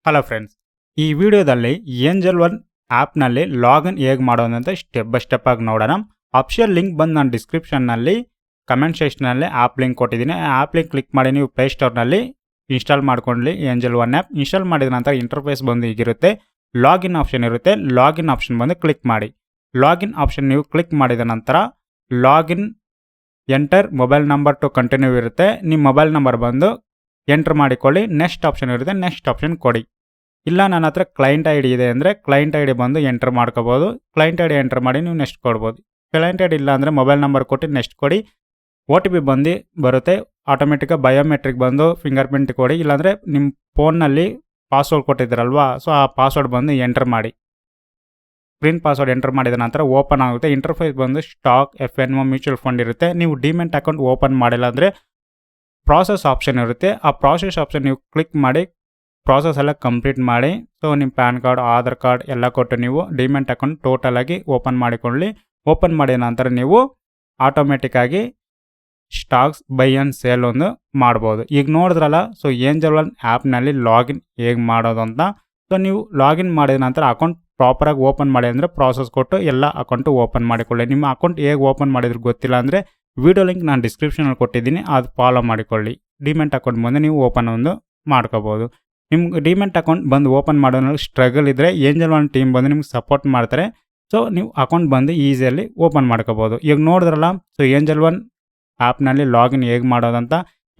Hello friends, ಈ ವಿಡಿಯೋದಲ್ಲಿ angel one ಆ್ಯಪ್ನಲ್ಲಿ ಲಾಗಿನ್ ಹೇಗೆ ಮಾಡೋದು ಅಂತ ಸ್ಟೆಪ್ ಬೈ ಸ್ಟೆಪ್ ಆಗಿ ನೋಡೋಣ. ಅಫಿಷಿಯಲ್ ಲಿಂಕ್ ಬಂದು ನಾನು ಡಿಸ್ಕ್ರಿಪ್ಷನ್ನಲ್ಲಿ ಕಮೆಂಟ್ ಸೆಕ್ಷನಲ್ಲಿ ಆ್ಯಪ್ ಲಿಂಕ್ ಕೊಟ್ಟಿದ್ದೀನಿ. ಆ್ಯಪ್ ಲಿಂಕ್ ಕ್ಲಿಕ್ ಮಾಡಿ ನೀವು ಪ್ಲೇಸ್ಟೋರ್ನಲ್ಲಿ ಇನ್ಸ್ಟಾಲ್ ಮಾಡ್ಕೊಳ್ಳಿ ಏಂಜಲ್ ಒನ್ ಆ್ಯಪ್. ಇನ್ಸ್ಟಾಲ್ ಮಾಡಿದ ನಂತರ ಇಂಟರ್ಫೇಸ್ ಬಂದು ಹೀಗಿರುತ್ತೆ. ಲಾಗಿನ್ ಆಪ್ಷನ್ ಇರುತ್ತೆ. ಲಾಗಿನ್ ಆಪ್ಷನ್ ಬಂದು ಕ್ಲಿಕ್ ಮಾಡಿ. ಲಾಗಿನ್ ಆಪ್ಷನ್ ನೀವು ಕ್ಲಿಕ್ ಮಾಡಿದ ನಂತರ login enter mobile number two continue ಇರುತ್ತೆ. ನಿಮ್ಮ ಮೊಬೈಲ್ ನಂಬರ್ ಬಂದು ಎಂಟರ್ ಮಾಡಿಕೊಳ್ಳಿ. ನೆಕ್ಸ್ಟ್ ಆಪ್ಷನ್ ಇರುತ್ತೆ, ನೆಕ್ಸ್ಟ್ ಆಪ್ಷನ್ ಕೊಡಿ. ಇಲ್ಲ ನನ್ನ ಹತ್ರ ಕ್ಲೈಂಟ್ ಐ ಡಿ ಇದೆ ಅಂದರೆ ಕ್ಲೈಂಟ್ ಐ ಡಿ ಬಂದು ಎಂಟರ್ ಮಾಡ್ಕೋಬೋದು. ಕ್ಲೈಂಟ್ ಐ ಡಿ ಎಂಟರ್ ಮಾಡಿ ನೀವು ನೆಕ್ಸ್ಟ್ ಕೊಡ್ಬೋದು. ಕ್ಲೈಂಟ್ ಐ ಡಿ ಇಲ್ಲ ಅಂದರೆ ಮೊಬೈಲ್ ನಂಬರ್ ಕೊಟ್ಟು ನೆಕ್ಸ್ಟ್ ಕೊಡಿ. ಒ ಟಿ ಪಿ ಬಂದು ಬರುತ್ತೆ. ಆಟೋಮೆಟಿಕ್ಕಾಗಿ ಬಯೋಮೆಟ್ರಿಕ್ ಬಂದು ಫಿಂಗರ್ ಪ್ರಿಂಟ್ ಕೊಡಿ. ಇಲ್ಲಾಂದರೆ ನಿಮ್ಮ ಫೋನ್ನಲ್ಲಿ ಪಾಸ್ವರ್ಡ್ ಕೊಟ್ಟಿದ್ದೀರಲ್ವಾ, ಸೊ ಆ ಪಾಸ್ವರ್ಡ್ ಬಂದು ಎಂಟರ್ ಮಾಡಿ. ಸ್ಕ್ರೀನ್ ಪಾಸ್ವರ್ಡ್ ಎಂಟರ್ ಮಾಡಿದ ನಂತರ ಓಪನ್ ಆಗುತ್ತೆ. ಇಂಟರ್ಫೇಸ್ ಬಂದು ಸ್ಟಾಕ್, FNO, ಮ್ಯೂಚುವಲ್ ಫಂಡ್ ಇರುತ್ತೆ. ನೀವು ಡಿಮೆಟ್ ಅಕೌಂಟ್ ಓಪನ್ ಮಾಡಿಲ್ಲ ಅಂದರೆ ಪ್ರಾಸೆಸ್ ಆಪ್ಷನ್ ಇರುತ್ತೆ. ಆ ಪ್ರಾಸೆಸ್ ಆಪ್ಷನ್ ನೀವು ಕ್ಲಿಕ್ ಮಾಡಿ ಪ್ರಾಸೆಸ್ ಎಲ್ಲ ಕಂಪ್ಲೀಟ್ ಮಾಡಿ. ಸೊ ನಿಮ್ಮ ಪ್ಯಾನ್ ಕಾರ್ಡ್, ಆಧಾರ್ ಕಾರ್ಡ್ ಎಲ್ಲ ಕೊಟ್ಟು ನೀವು ಡಿಮೆಟ್ ಅಕೌಂಟ್ ಟೋಟಲಾಗಿ ಓಪನ್ ಮಾಡಿಕೊಳ್ಳಿ. ಓಪನ್ ಮಾಡಿದ ನಂತರ ನೀವು ಆಟೋಮೆಟಿಕ್ಕಾಗಿ ಸ್ಟಾಕ್ಸ್ ಬೈ ಆ್ಯಂಡ್ ಸೇಲ್ ಒಂದು ಮಾಡ್ಬೋದು. ಈಗ ನೋಡಿದ್ರಲ್ಲ, ಸೊ ಏಂಜಲ್ ಒನ್ ಆ್ಯಪ್ನಲ್ಲಿ ಲಾಗಿನ್ ಹೇಗೆ ಮಾಡೋದು ಅಂತ. ಸೊ ನೀವು ಲಾಗಿನ್ ಮಾಡಿದ ನಂತರ ಅಕೌಂಟ್ ಪ್ರಾಪರಾಗಿ ಓಪನ್ ಮಾಡಿ ಅಂದರೆ ಪ್ರಾಸೆಸ್ ಕೊಟ್ಟು ಎಲ್ಲ ಅಕೌಂಟು ಓಪನ್ ಮಾಡಿಕೊಳ್ಳಿ. ನಿಮ್ಮ ಅಕೌಂಟ್ ಹೇಗೆ ಓಪನ್ ಮಾಡಿದ್ರೆ ಗೊತ್ತಿಲ್ಲ ಅಂದರೆ ವಿಡಿಯೋ ಲಿಂಕ್ ನಾನು ಡಿಸ್ಕ್ರಿಪ್ಷನಲ್ಲಿ ಕೊಟ್ಟಿದ್ದೀನಿ, ಅದು ಫಾಲೋ ಮಾಡಿಕೊಳ್ಳಿ. ಡಿಮೆಟ್ ಅಕೌಂಟ್ ಬಂದು ನೀವು ಓಪನ್ ಒಂದು ಮಾಡ್ಕೋಬೋದು. ನಿಮ್ಗೆ ಡಿಮೆಟ್ ಅಕೌಂಟ್ ಬಂದು ಓಪನ್ ಮಾಡೋದ್ರಲ್ಲಿ ಸ್ಟ್ರಗಲ್ ಇದ್ದರೆ ಏಂಜಲ್ ಒನ್ ಟೀಮ್ ಬಂದು ನಿಮ್ಗೆ ಸಪೋರ್ಟ್ ಮಾಡ್ತಾರೆ. ಸೊ ನೀವು ಅಕೌಂಟ್ ಬಂದು ಈಸಿಯಲ್ಲಿ ಓಪನ್ ಮಾಡ್ಕೋಬೋದು. ಈಗ ನೋಡಿದ್ರಲ್ಲ, ಸೊ ಏಂಜಲ್ ಒನ್ ಆ್ಯಪ್ನಲ್ಲಿ ಲಾಗಿನ್ ಹೇಗೆ ಮಾಡೋದಂತ.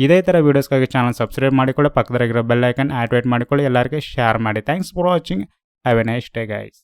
ಇದೇ ಥರ ವೀಡಿಯೋಸ್ಗಾಗಿ ಚಾನಲ್ ಸಬ್ಸ್ಕ್ರೈಬ್ ಮಾಡಿಕೊಳ್ಳಿ. ಪಕ್ಕದಾಗಿರೋ ಬೆಲ್ ಐಕನ್ ಆಕ್ಟಿವೇಟ್ ಮಾಡಿಕೊಳ್ಳಿ. ಎಲ್ಲರಿಗೆ ಶೇರ್ ಮಾಡಿ. Thanks for watching. Have A nice day guys.